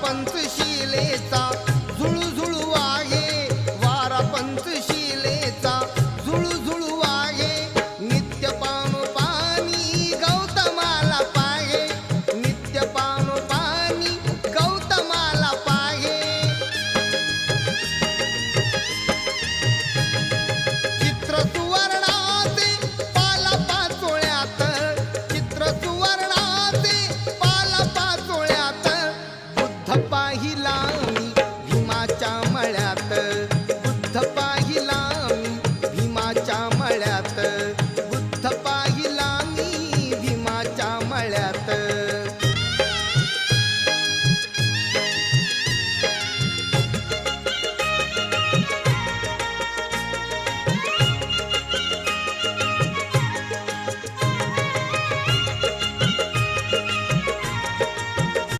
पंचशिलेचा झुळझुळू आहे, वारा पंचशिलेचा झुळझुळू आहे. नित्य पाणी गौतमाला पाहे, नित्य पाणी गौतमाला पाहे. चित्र सुवर्णाचे पाला पाचोळ्यात, चित्र सुवर्णाचे पाला पाचोळ्यात बुद्ध पाहिला